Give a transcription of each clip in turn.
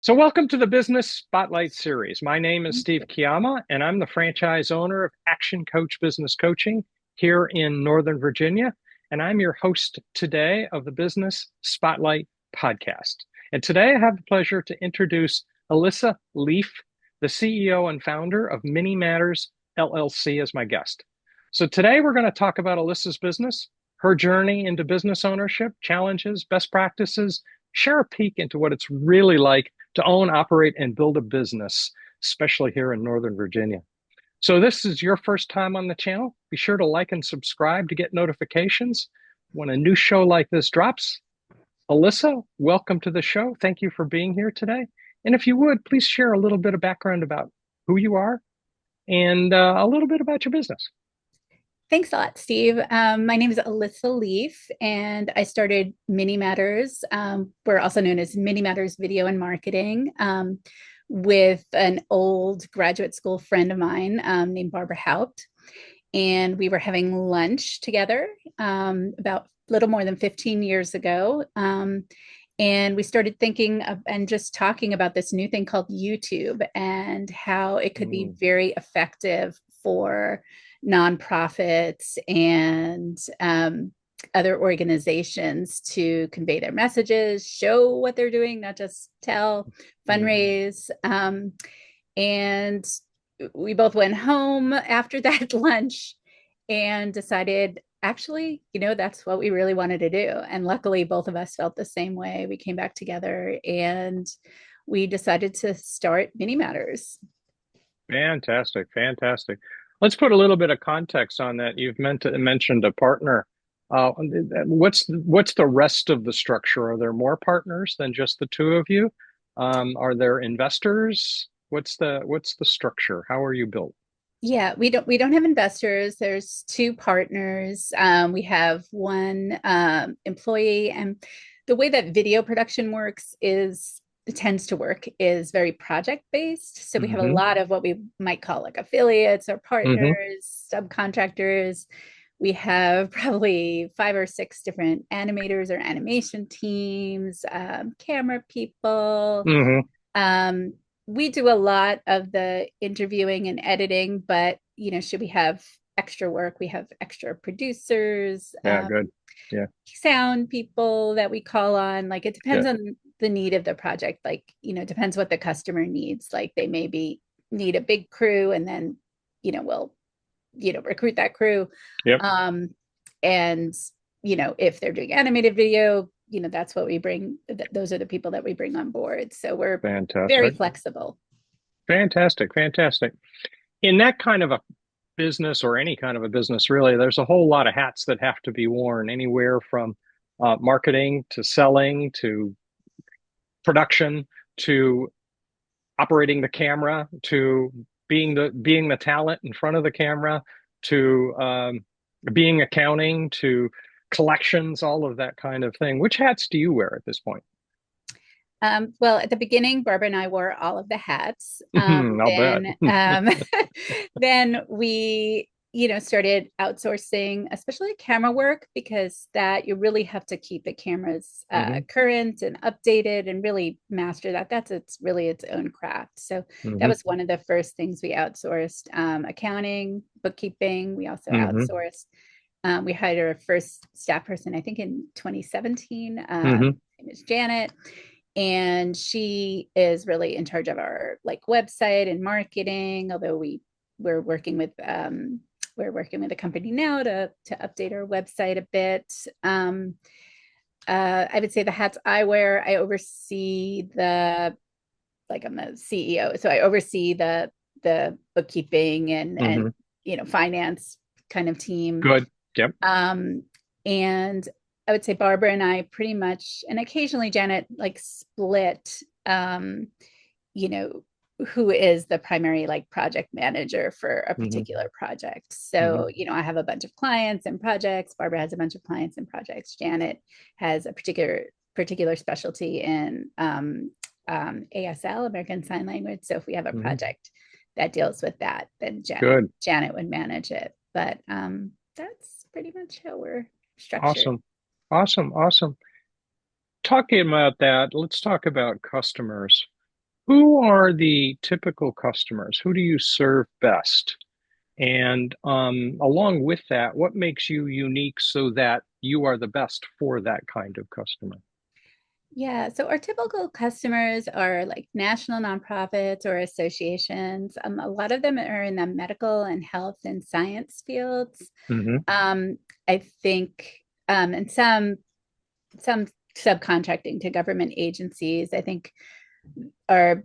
So, welcome to the Business Spotlight Series. My name is Steve Chiama, and I'm the franchise owner of Action Coach Business Coaching here in Northern Virginia. And I'm your host today of the Business Spotlight podcast. And today I have the pleasure to introduce Elissa Leif, the CEO and founder of MiniMatters LLC, as my guest. So, today we're going to talk about Elissa's business, her journey into business ownership, challenges, best practices, share a peek into what it's really like to own, operate, and build a business, especially here in Northern Virginia. So this is your first time on the channel. Be sure to like and subscribe to get notifications when a new show like this drops. Elissa, welcome to the show. Thank you for being here today. And if you would, please share a little bit of background about who you are and a little bit about your business. Thanks a lot, Steve. My name is Elissa Leif, and I started MiniMatters. We're also known as MiniMatters Video and Marketing, with an old graduate school friend of mine named Barbara Haupt. And we were having lunch together about a little more than 15 years ago. And we started thinking of and just talking about this new thing called YouTube and how it could be very effective for nonprofits and other organizations to convey their messages, show what they're doing, not just tell, fundraise. And we both went home after that lunch and decided, actually, that's what we really wanted to do. And luckily, both of us felt the same way. We came back together and we decided to start MiniMatters. Fantastic, fantastic. Let's put a little bit of context on that. You've mentioned a partner. What's the rest of the structure? Are there more partners than just the two of you? Are there investors? What's the structure? How are you built? Yeah, we don't have investors. There's two partners. We have one employee, and the way that video production works is it tends to work is very project based. So we have a Mm-hmm. lot of what we might call like affiliates or Mm-hmm. partners, subcontractors. We have probably five or six different animators or animation teams, camera people. Mm-hmm. Um, we do a lot of the interviewing and editing, but should we have extra work, we have extra producers, Yeah, good. Yeah, sound people that we call on. Like it yeah. depends on the need of the project. Like, depends what the customer needs. Like they maybe need a big crew and then, we'll, recruit that crew. Yep. Um, and, if they're doing animated video, that's what we bring. Those are the people that we bring on board. So we're very Fantastic. flexible. Fantastic. Fantastic. In that kind of a business or any kind of a business, really, there's a whole lot of hats that have to be worn, anywhere from marketing to selling to production to operating the camera to being the talent in front of the camera to being accounting to collections, all of that kind of thing. Which hats do you wear at this point? Well, at the beginning, Barbara and I wore all of the hats. I'll bet. Then we, started outsourcing, especially camera work, because that you really have to keep the cameras Hmm. current and updated and really master that. It's really its own craft. So that Hmm. was one of the first things we outsourced. Accounting, bookkeeping, we also Hmm. outsourced. We hired our first staff person, I think, in 2017. Her Hmm. name is Janet, and she is really in charge of our like website and marketing. Although we're working with a company now to update our website a bit. I would say the hats I wear, I oversee the like I'm the CEO, so I oversee the bookkeeping and Hmm. finance kind of team. Good. Yep. um, and I would say Barbara and I pretty much, and occasionally Janet, like split, you know, who is the primary like project manager for a Hmm. particular project. Hmm. So, I have a bunch of clients and projects. Barbara has a bunch of clients and projects. Janet has a particular specialty in ASL, American Sign Language. So if we have a Hmm. project that deals with that, then Janet Good. Janet would manage it. But that's pretty much how we're structured. Awesome. Awesome. Awesome. Talking about that, let's talk about customers. Who are the typical customers? Who do you serve best? And along with that, what makes you unique so that you are the best for that kind of customer? Yeah, so our typical customers are like national nonprofits or associations. A lot of them are in the medical and health and science fields. Hmm. Um, I think, and some subcontracting to government agencies. I think our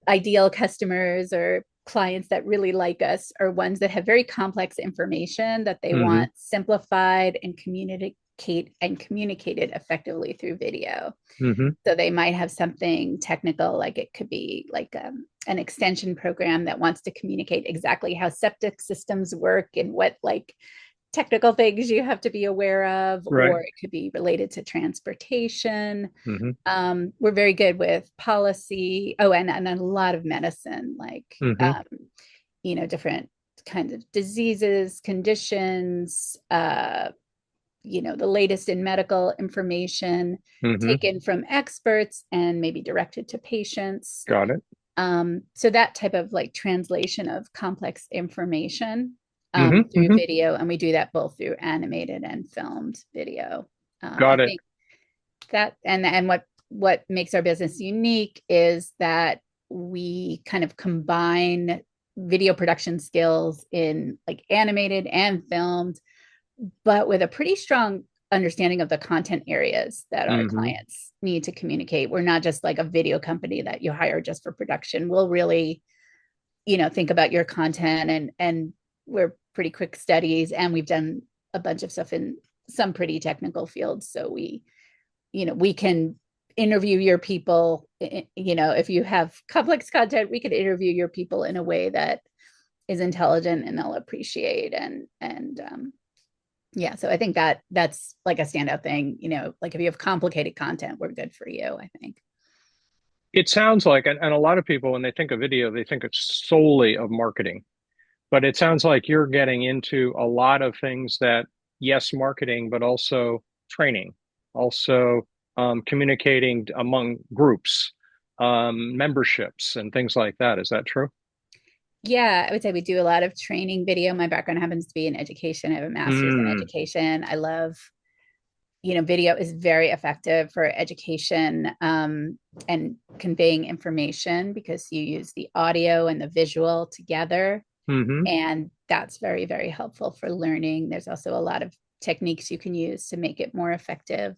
ideal customers or clients that really like us are ones that have very complex information that they Hmm. want simplified and communicated effectively through video. Hmm. So they might have something technical, like it could be like an extension program that wants to communicate exactly how septic systems work and what like technical things you have to be aware of, Right. or it could be related to transportation. Hmm. We're very good with policy. Oh, and a lot of medicine, like Hmm. different kinds of diseases, conditions, the latest in medical information Hmm. taken from experts and maybe directed to patients. Got it. So that type of like translation of complex information Hmm. through Hmm. video, and we do that both through animated and filmed video. I Got it. think that and what makes our business unique is that we kind of combine video production skills in like animated and filmed, but with a pretty strong understanding of the content areas that our Hmm. clients need to communicate. We're not just like a video company that you hire just for production. We'll really, think about your content, and we're pretty quick studies, and we've done a bunch of stuff in some pretty technical fields. So we can interview your people. If you have complex content, we can interview your people in a way that is intelligent and they'll appreciate. And yeah, so I think that's like a standout thing. Like if you have complicated content, we're good for you, I think. It sounds like, and a lot of people, when they think of video, they think it's solely of marketing. But it sounds like you're getting into a lot of things that, yes, marketing, but also training, also communicating among groups, memberships, and things like that. Is that true? Yeah, I would say we do a lot of training video. My background happens to be in education. I have a master's in Mm, education. I love, video is very effective for education, and conveying information because you use the audio and the visual together. hmm. And that's very, very helpful for learning. There's also a lot of techniques you can use to make it more effective.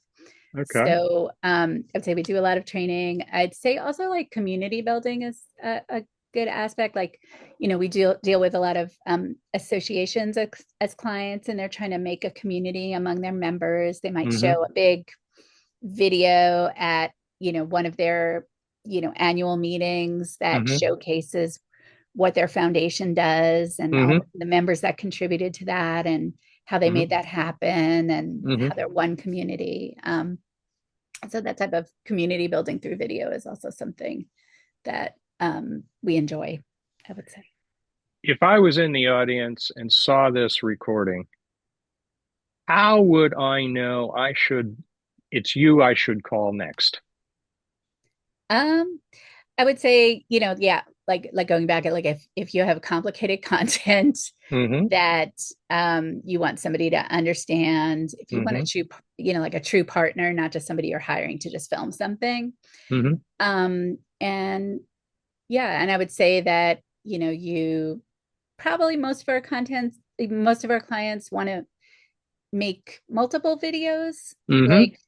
Okay. So I'd say we do a lot of training. I'd say also like community building is a good aspect. Like, we deal with a lot of associations as clients, and they're trying to make a community among their members. They might Hmm. show a big video at, one of their, annual meetings that Hmm. showcases what their foundation does and all Hmm. the members that contributed to that and how they Hmm. made that happen and Hmm. how they're one community. So that type of community building through video is also something that we enjoy, I would say. If I was in the audience and saw this recording, how would I know it's you I should call next? Um, I would say, yeah, like going back at like if you have complicated content Hmm. that you want somebody to understand, if you want a Hmm. true, like a true partner, not just somebody you're hiring to just film something. Hmm. And yeah, and I would say that, you probably most of our clients want to make multiple videos, Hmm. like,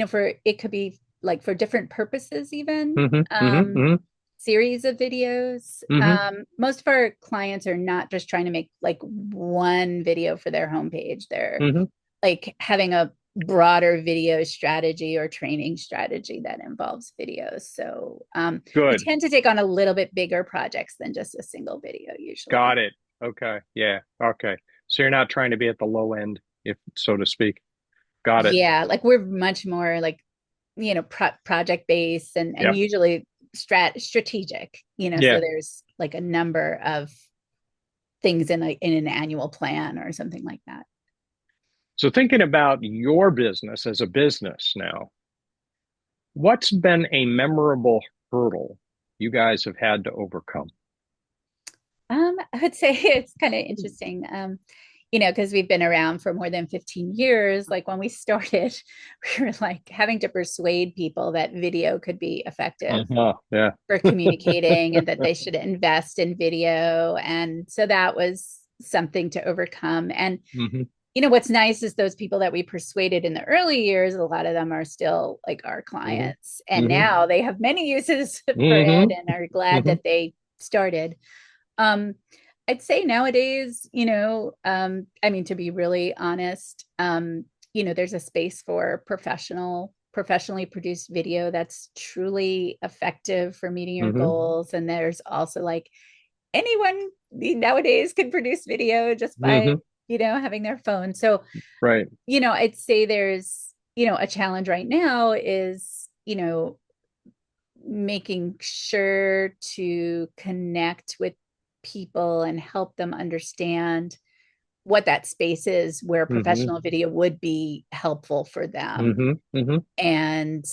for it could be like for different purposes, even Hmm. Hmm. Hmm. series of videos. Hmm. Most of our clients are not just trying to make like one video for their homepage. They're Hmm. like having a broader video strategy or training strategy that involves videos. So we Good. tend to take on a little bit bigger projects than just a single video Got usually. it. Okay. Yeah. Okay. So you're not trying to be at the low end, if so to speak. Got it. Yeah, like we're much more like, project based and Yep. usually strategic, so Yeah. there's like a number of things in an annual plan or something like that. So thinking about your business as a business now, what's been a memorable hurdle you guys have had to overcome? I would say it's kind of interesting, because we've been around for more than 15 years. Like when we started, we were like having to persuade people that video could be effective Uh-huh. Yeah. for communicating and that they should invest in video. And so that was something to overcome. And Hmm. what's nice is those people that we persuaded in the early years, a lot of them are still like our Hmm. clients. And Hmm. now they have many uses for it Hmm. and are glad Hmm. that they started. Um, I'd say nowadays, I mean, to be really honest, there's a space for professionally produced video that's truly effective for meeting your Hmm. goals. And there's also like anyone nowadays can produce video just by, Hmm. having their phone. So, Right. I'd say there's, a challenge right now is, making sure to connect with people and help them understand what that space is where Hmm. professional video would be helpful for them. Hmm. Hmm. And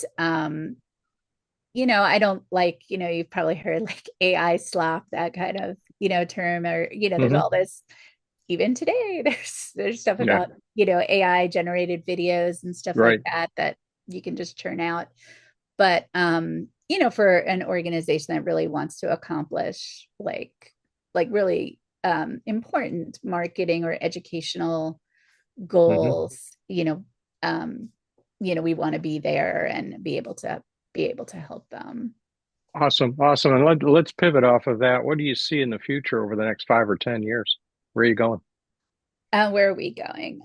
I don't like, you've probably heard like AI slop, that kind of, term, or, there's Hmm. all this even today, there's stuff Yeah. about, AI generated videos and stuff like Right. that you can just churn out. But for an organization that really wants to accomplish like really important marketing or educational Hmm. goals, we want to be there and be able to help them. Awesome. Awesome. And let's pivot off of that. What do you see in the future over the next 5 or 10 years? Where are you going? Where are we going?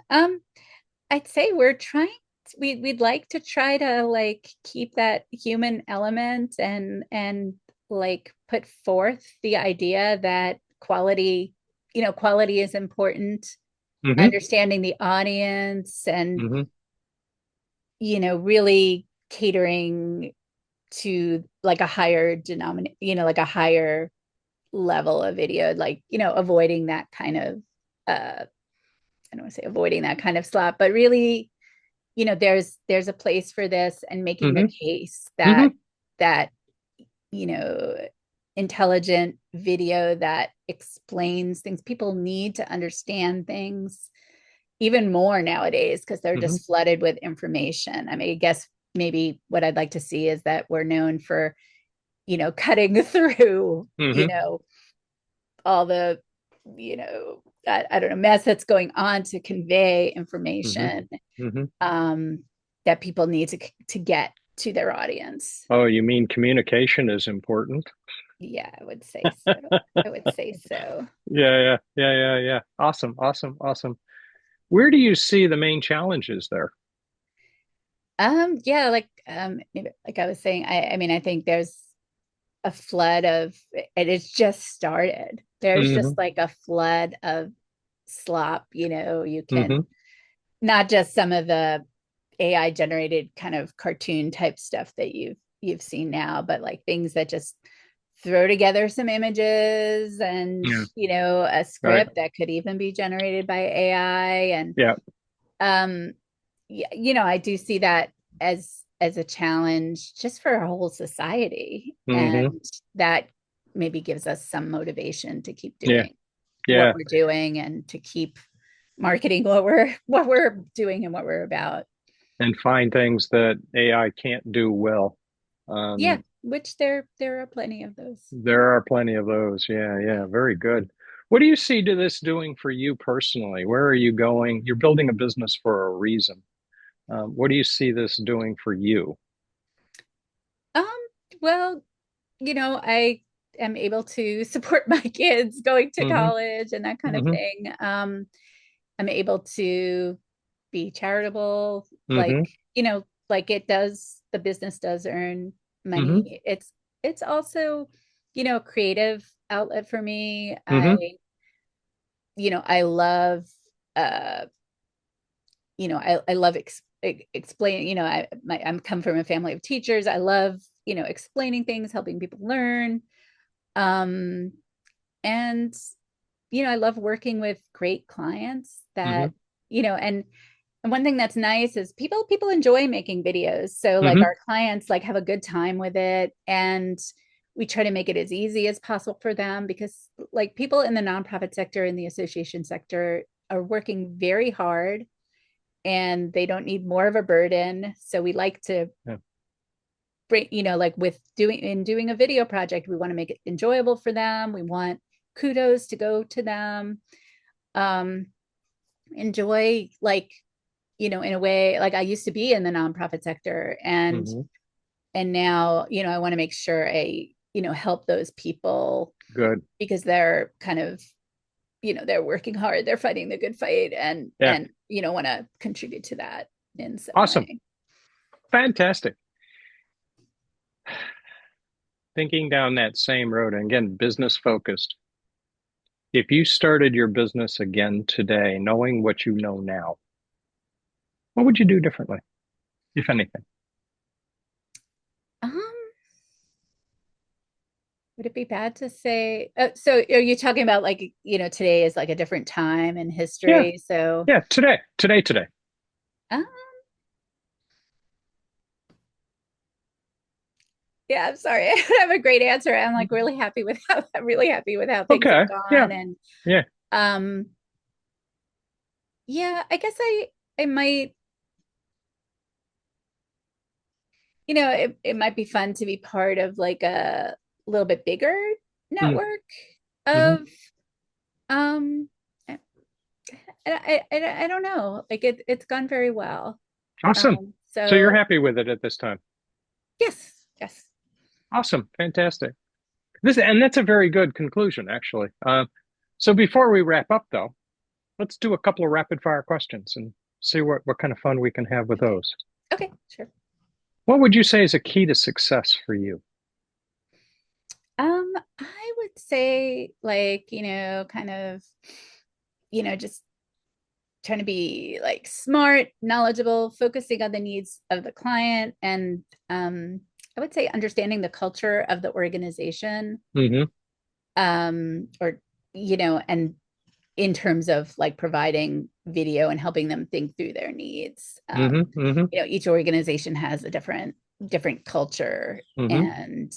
I'd say we'd like to try to like keep that human element and like put forth the idea that quality is important, Hmm. understanding the audience and Hmm. really catering to like a higher like a higher level of video, like, avoiding that kind of I don't want to say avoiding that kind of slop, but really, there's a place for this, and making the Hmm. case Hmm. that you know intelligent video that explains things. People need to understand things even more nowadays because they're Hmm. just flooded with information. I mean, I guess maybe what I'd like to see is that we're known for, cutting through, Hmm. all the, I don't know, mess that's going on to convey Hmm. information, Hmm. um, that people need to get to their audience. Oh, you mean communication is important? Yeah, I would say so. I would say so. Yeah, yeah, yeah, yeah, yeah. Awesome, awesome, awesome. Where do you see the main challenges there? Yeah, like maybe like I was saying, I mean, I think there's a flood of, and it's just started. There's Hmm. just like a flood of slop, you can Hmm. not just some of the AI generated kind of cartoon type stuff that you've seen now, but like things that just throw together some images and Yeah, a right. script that could even be generated by AI. And Yeah. um yeah, I do see that as a challenge just for our whole society, Hmm. and that maybe gives us some motivation to keep Yeah, doing what yeah. we're doing and to keep marketing what we're doing and what we're about. And find things that AI can't do well. Yeah, Um, which there are plenty of those. there are plenty of those. Yeah, yeah. Very good. What do you see to this doing for you personally? Where are you going? You're building a business for a reason. What do you see this doing for you? Um, well, I am able to support my kids going to Hmm. college and that kind of Hmm. thing. I'm able to be charitable, like, Hmm. like the business does earn Hmm. money. It's also, a creative outlet for me. Hmm. I love uh I love explaining, I'm come from a family of teachers. I love, explaining things, helping people learn. Um, and, I love working with great clients Hmm. that, and one thing that's nice is people enjoy making videos. So like Hmm. our clients like have a good time with it. And we try to make it as easy as possible for them because like people in the nonprofit sector and the association sector are working very hard and they don't need more of a burden. So we like to Yeah. bring, like with doing a video project, we want to make it enjoyable for them. We want kudos to go to them. Um, enjoy like, in a way, like I used to be in the nonprofit sector Hmm. and now, I want to make sure I, help those people Good. because they're kind of, they're working hard, they're fighting the good fight Yeah. and, want to contribute to that in some Awesome. way. Fantastic. Thinking down that same road, and again, business focused. If you started your business again today, knowing what you know now, what would you do differently, if anything? Um, would it be bad to say, so are you talking about like, today is like a different time in Yeah. history? So, Yeah. Today. um, yeah, I'm sorry. I don't have a great answer. I'm like really happy with how I'm really happy with how things have Okay. Yeah. gone. And Yeah. um yeah, I guess I might, it might be fun to be part of like a little bit bigger Mm-hmm. network Mm-hmm. of um I, I don't know. Like it's gone very well. Awesome. So you're So happy with it at this time. yes, yes. Awesome. Fantastic. And that's a very good conclusion, actually. So before we wrap up, though, let's do a couple of rapid fire questions and see what kind of fun we can have with Okay. those. Okay, sure. What would you say is a key to success for you? I would say like, kind of, just trying to be like smart, knowledgeable, focusing on the needs of the client, and I would say understanding the culture of the organization, Hmm. or and in terms of like providing video and helping them think through their needs. Hmm. Hmm. Each organization has a different culture, Hmm. and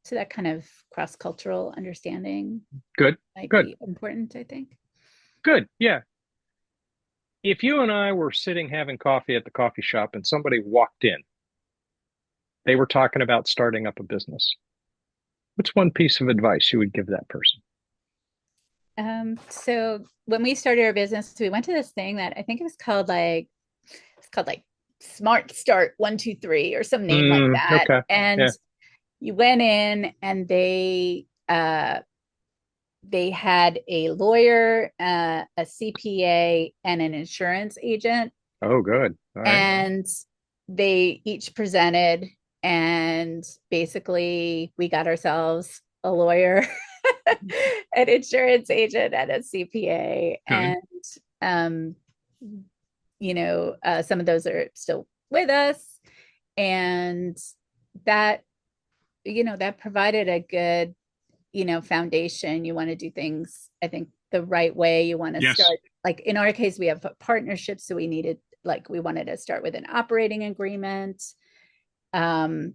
so that kind of cross-cultural understanding Good. might Good. be important, I think. Good. Yeah. If you and I were sitting having coffee at the coffee shop and somebody walked in, they were talking about starting up a business. What's one piece of advice you would give that person? So when we started our business, we went to this thing that I think it was called like Smart Start 1 2 3 or some name like that. Okay. And Yeah. you went in and they had a lawyer, a CPA, and an insurance agent, Oh, good. All right. and they each presented, and basically we got ourselves a lawyer, an insurance agent, and a CPA, Good. and um, some of those are still with us, and that that provided a good foundation. You want to do things, I think, the right way. You want to Yes. start, like in our case, we have partnerships, so we wanted to start with an operating agreement. Um,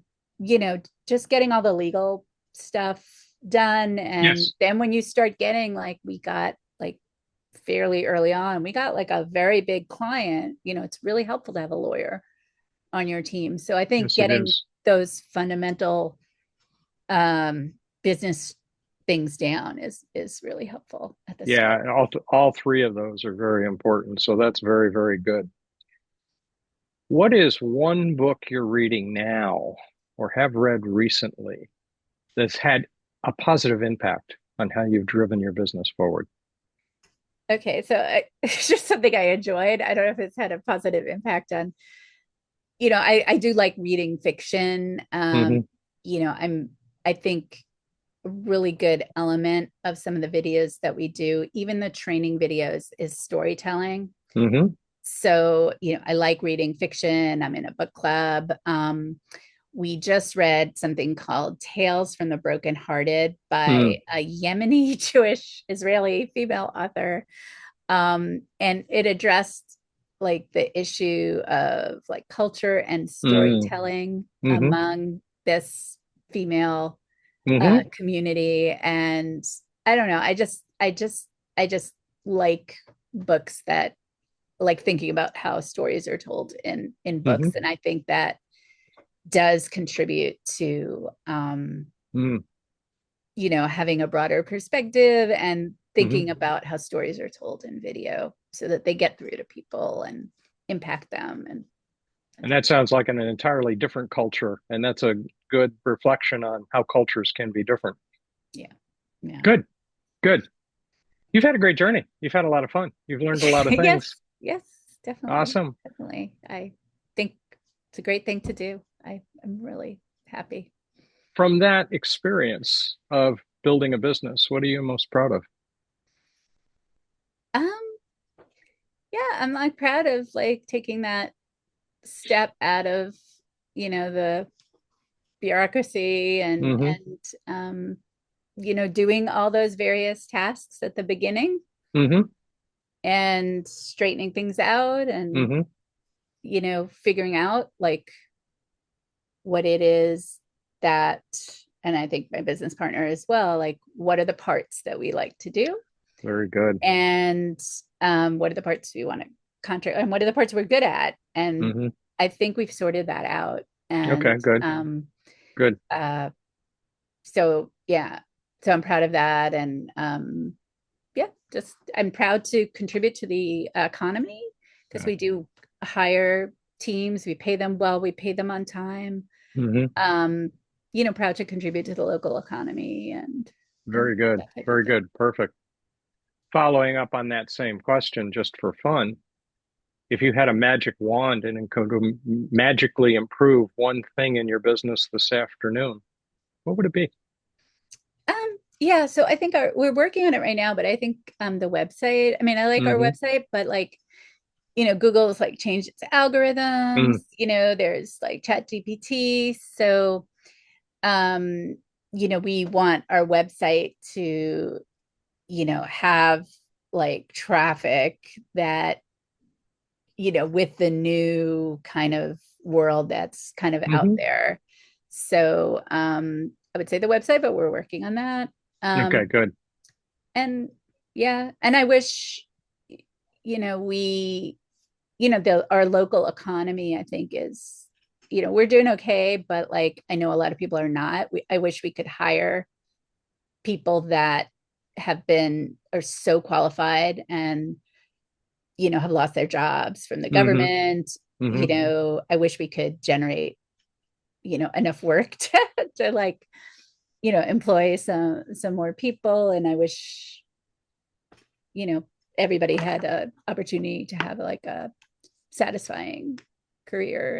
just getting all the legal stuff done, and Yes. then when you start getting like we got like fairly early on, we got like a very big client. It's really helpful to have a lawyer on your team. So I think Yes, it getting is. those fundamental business things down is really helpful at the Yeah, start. and all three of those are very important. So that's very, very good. What is one book you're reading now or have read recently that's had a positive impact on how you've driven your business forward? Okay, so it's just something I enjoyed. I don't know if it's had a positive impact on, I do like reading fiction. Hmm. I think a really good element of some of the videos that we do, even the training videos, is storytelling. Hmm. So, I like reading fiction. I'm in a book club. We just read something called Tales from the Brokenhearted by Mm. a Yemeni Jewish Israeli female author. And it addressed like the issue of like culture and Mm. storytelling Hmm. among this female Mm-hmm. community. And I don't know, I just like books that like thinking about how stories are told in Mm-hmm. books. And I think that does contribute to Mm-hmm. having a broader perspective and Mm-hmm. thinking about how stories are told in video so that they get through to people and impact them. And I And think that sounds like an entirely different culture. And that's a good reflection on how cultures can be different. yeah, yeah. Good, good. You've had a great journey. You've had a lot of fun. You've learned a lot of Yes, things. yes, definitely, Awesome. definitely. I think it's a great thing to do. I'm really happy. From that experience of building a business, what are you most proud of? Um, yeah, I'm like proud of like taking that step out of, the bureaucracy Mm-hmm. doing all those various tasks at the beginning Mm-hmm. and straightening things out and, Mm-hmm. figuring out like what it is that, and I think my business partner as well, like what are the parts that we like to do Very good. and what are the parts we want to contract and what are the parts we're good at. And Mm-hmm. I think we've sorted that out. Okay, And good. Good. uh, so, yeah, so I'm proud of that. And yeah, just I'm proud to contribute to the economy because Yeah. we do hire teams, we pay them well, we pay them on time. Mm-hmm. Um, proud to contribute to the local economy and Very good. that type of Very thing. good. Perfect. Following up on that same question, just for fun, if you had a magic wand and it could magically improve one thing in your business this afternoon, what would it be? Yeah, so I think we're working on it right now, but I think the website, I mean, I like our Mm-hmm. website, but like, Google's like changed its algorithms, Mm-hmm. there's like Chat GPT. So um, we want our website to, have like traffic that, with the new kind of world that's kind of out Mm-hmm. there. So I would say the website, but we're working on that. Okay, Um, good. and yeah, and I wish, we, our local economy, I think is, we're doing okay, but like I know a lot of people are not. I wish we could hire people that are so qualified and have lost their jobs from the Mm-hmm. government. Mm-hmm. I wish we could generate enough work to like employ some more people. And I wish you know everybody had a opportunity to have like a satisfying career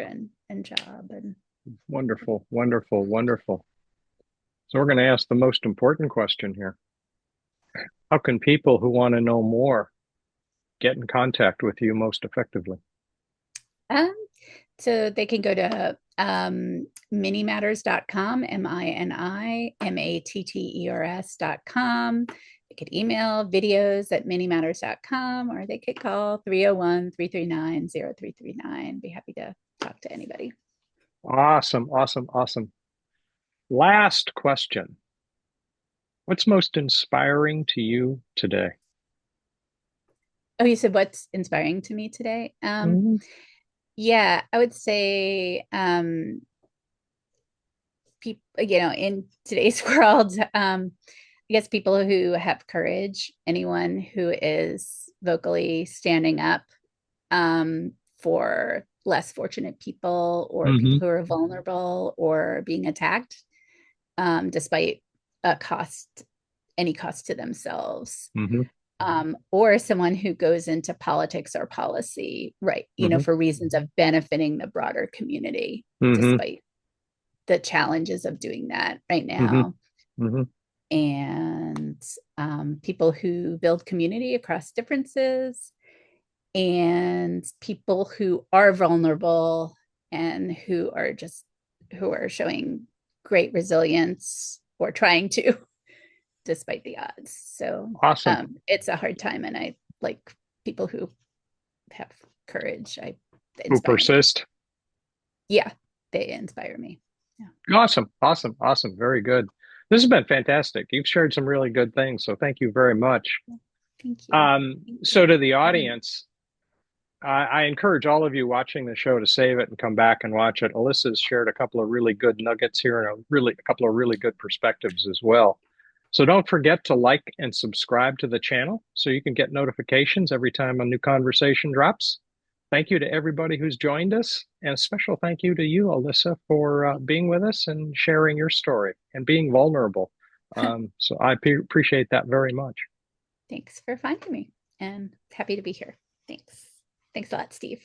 and job. And Wonderful, wonderful, wonderful. So we're going to ask the most important question here. How can people who want to know more get in contact with you most effectively? um so they can go to minimatters.com, minimatters.com. They could email videos at minimatters.com, or they could call 301-339-0339. Be happy to talk to anybody. Awesome, awesome, awesome. Last question. What's most inspiring to you today? Oh, you said what's inspiring to me today? Mhm. Yeah, I would say people, in today's world, I guess people who have courage, anyone who is vocally standing up for less fortunate people or people Mhm. who are vulnerable or being attacked, despite a cost, any cost to themselves. Mhm. Or someone who goes into politics or policy, right, Mhm. for reasons of benefiting the broader community, Mhm. despite the challenges of doing that right Mhm. now. Mhm. And people who build community across differences, and people who are vulnerable and who are showing great resilience or trying to despite the odds. So Awesome. it's a hard time, and I like people who have courage. They Who inspire me. persist. Yeah, they inspire me. Yeah. Awesome. Awesome. Awesome. Very good. This has been fantastic. You've shared some really good things, so thank you very much. Thank you. Thank you So to the for having me. audience, I encourage all of you watching the show to save it and come back and watch it. Alyssa's shared a couple of really good nuggets here and a couple of really good perspectives as well. So don't forget to like and subscribe to the channel so you can get notifications every time a new conversation drops. Thank you to everybody who's joined us, and a special thank you to you, Elissa, for being with us and sharing your story and being vulnerable. So I appreciate that very much. Thanks for finding me and happy to be here. Thanks. Thanks a lot, Steve.